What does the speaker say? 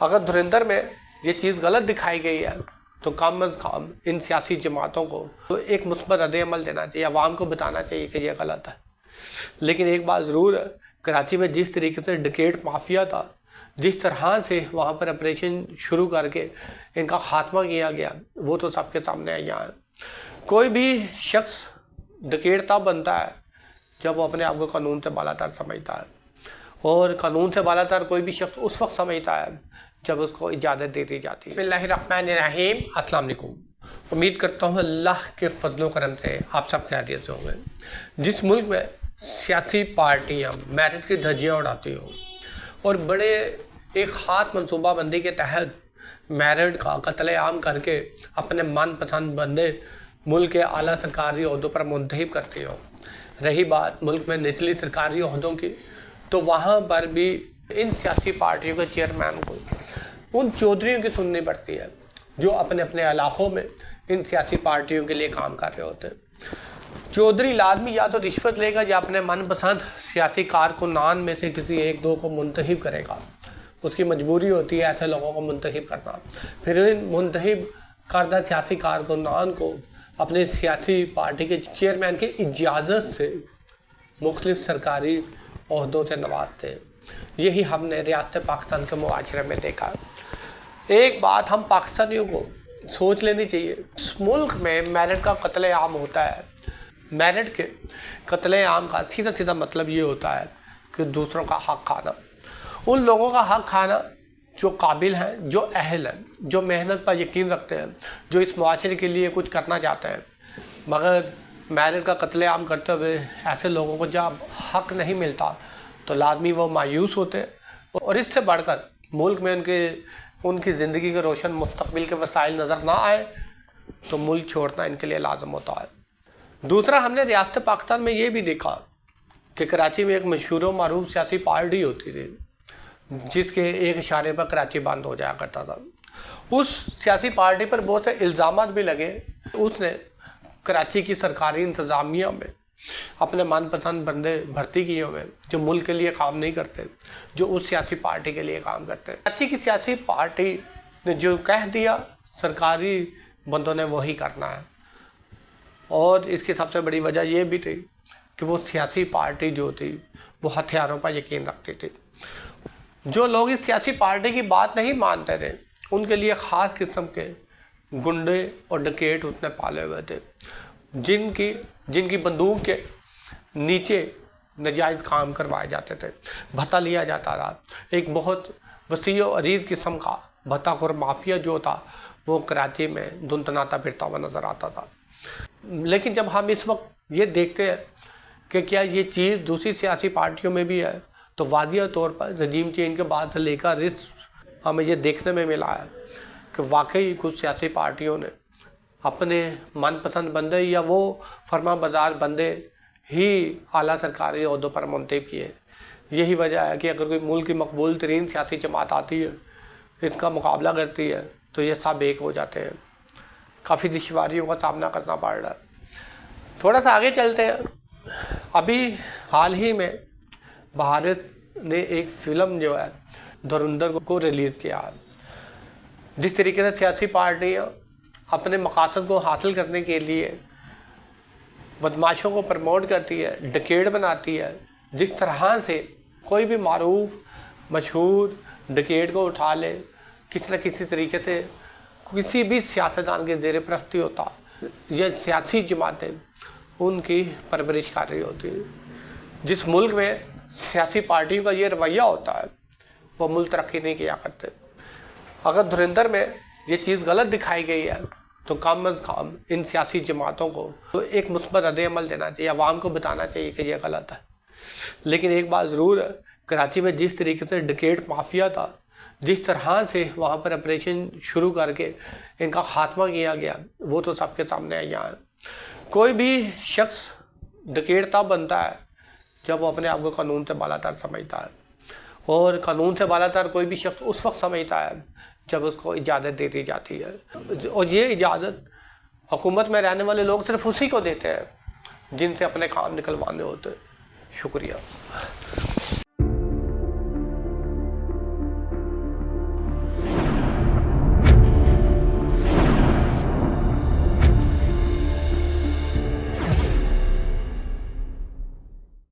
अगर धुरंधर में ये चीज़ गलत दिखाई गई है तो कम अज़ कम इन सियासी जमातों को तो एक मुस्बत रद्द-ए-अमल देना चाहिए, अवाम को बताना चाहिए कि ये गलत है। लेकिन एक बात ज़रूर है, कराची में जिस तरीके से डकैत माफिया था, जिस तरह से वहाँ पर ऑपरेशन शुरू करके इनका खात्मा किया गया, वो तो सबके सामने आया है। कोई भी शख्स डकैत तब बनता है जब वो अपने आप को कानून से बालातर समझता है, और कानून से बालातर कोई भी शख्स उस वक्त समझता है जब उसको इजाज़त दे दी जाती है। बिस्मिल्लाहिर्रहमानिर्रहीम, अस्सलाम वालेकुम। उम्मीद करता हूँ अल्लाह के फजलो करम से आप सब खैरियत से होंगे। जिस मुल्क में सियासी पार्टियाँ मेरिट की धज्जियाँ उड़ाती हो और बड़े एक ख़ास मनसूबाबंदी के तहत मेरिट का कत्ल-ए-आम करके अपने मनपसंद बंदे मुल्क के आला सरकारी ओहदों पर मुंतखब करती हो, रही बात मुल्क में निचली सरकारी ओहदों की, तो वहाँ पर भी इन सियासी पार्टियों के चेयरमैन को उन चौधरियों की सुननी पड़ती है जो अपने अपने इलाकों में इन सियासी पार्टियों के लिए काम कर रहे होते हैं। चौधरी लाजमी या तो रिश्वत लेगा या अपने मनपसंद सियासी कारकुनान में से किसी एक दो को मुंतखब करेगा। उसकी मजबूरी होती है ऐसे लोगों को मुंतखब करना। फिर इन मुंतखब करदा सियासी कारकुनान को अपने सियासी पार्टी के चेयरमैन की इजाज़त से मुख्तलिफ सरकारी ओहदों से नवाजते हैं। यही हमने रियासत पाकिस्तान के मुआशरे में देखा। एक बात हम पाकिस्तानियों को सोच लेनी चाहिए, इस मुल्क में मेरिट का कत्ल-ए-आम होता है। मेरिट के कत्ल-ए-आम का सीधा सीधा मतलब ये होता है कि दूसरों का हक खाना, उन लोगों का हक खाना जो काबिल हैं, जो अहल हैं, जो मेहनत पर यकीन रखते हैं, जो इस मुआशरे के लिए कुछ करना चाहते हैं, मगर मेरिट का कत्ल-ए-आम करते हुए ऐसे लोगों को जब हक नहीं मिलता तो लाजमी वो मायूस होते हैं। और इससे बढ़कर मुल्क में उनकी ज़िंदगी के रोशन मुस्तकबिल के वसाइल नज़र ना आए तो मुल्क छोड़ना इनके लिए लाजम होता है। दूसरा, हमने रियासत पाकिस्तान में ये भी देखा कि कराची में एक मशहूर व मारूफ सियासी पार्टी होती थी जिसके एक इशारे पर कराची बंद हो जाया करता था। उस सियासी पार्टी पर बहुत से इल्ज़ामात भी लगे। उसने कराची की सरकारी इंतज़ामिया में अपने मनपसंद बंदे भर्ती किए हुए जो मुल्क के लिए काम नहीं करते, जो उस सियासी पार्टी के लिए काम करते हैं। कराची की सियासी पार्टी ने जो कह दिया सरकारी बंदों ने वही करना है। और इसकी सबसे बड़ी वजह यह भी थी कि वो सियासी पार्टी जो थी वो हथियारों पर यकीन रखती थी। जो लोग इस सियासी पार्टी की बात नहीं मानते थे उनके लिए ख़ास किस्म के गुंडे और डकैत उसने पाले हुए थे, जिनकी बंदूक के नीचे नाजायज़ काम करवाए जाते थे, भत्ता लिया जाता था। एक बहुत वसी और अरीज़ किस्म का भत्ताखोर माफिया जो था वो कराची में धुंधनाता फिरता हुआ नज़र आता था। लेकिन जब हम इस वक्त ये देखते हैं कि क्या ये चीज़ दूसरी सियासी पार्टियों में भी है, तो वादिया तौर पर रजीम चेंज के बाद से लेकर रिस्क हमें ये देखने में मिला है कि वाकई कुछ सियासी पार्टियों ने अपने मनपसंद बंदे या वो फर्माबरदार बंदे ही आला सरकारी ओहदों पर मुंतखब किए। यही वजह है कि अगर कोई मुल्क की मकबूल तरीन सियासी जमात आती है, इसका मुकाबला करती है, तो ये सब एक हो जाते हैं। काफ़ी दुश्वारियों का सामना करना पड़ रहा है। थोड़ा सा आगे चलते हैं। अभी हाल ही में भारत ने एक फ़िल्म जो है धुरंधर को रिलीज़ किया है। जिस तरीके से सियासी पार्टियाँ अपने मकासद को हासिल करने के लिए बदमाशों को प्रमोट करती है, डकैत बनाती है, जिस तरह से कोई भी मारूफ मशहूर डकैत को उठा ले, किसी न किसी तरीके से किसी भी सियासतदान के ज़ेर परस्ती होता, यह सियासी जमातें उनकी परवरिश कर रही होती है। जिस मुल्क में सियासी पार्टियों का ये रवैया होता है वो मुल्क तरक्की नहीं किया करते। अगर धुरंधर में ये चीज़ गलत दिखाई गई है तो कम अज़ कम इन सियासी जमातों को तो एक मुस्बत रद्द-ए-अमल देना चाहिए, अवाम को बताना चाहिए कि यह गलत है। लेकिन एक बात ज़रूर है, कराची में जिस तरीके से डकैत माफिया था, जिस तरह से वहाँ पर ऑपरेशन शुरू करके इनका खात्मा किया गया, वो तो सबके सामने आया है। कोई भी शख्स डकैत तब बनता है जब वो अपने आप को कानून से बालातर समझता है, और कानून से बालातर कोई भी शख्स उस वक्त समझता है जब उसको इजाज़त दे दी जाती है। और ये इजाज़त हुकूमत में रहने वाले लोग सिर्फ उसी को देते हैं जिनसे अपने काम निकलवाने होते हैं। शुक्रिया।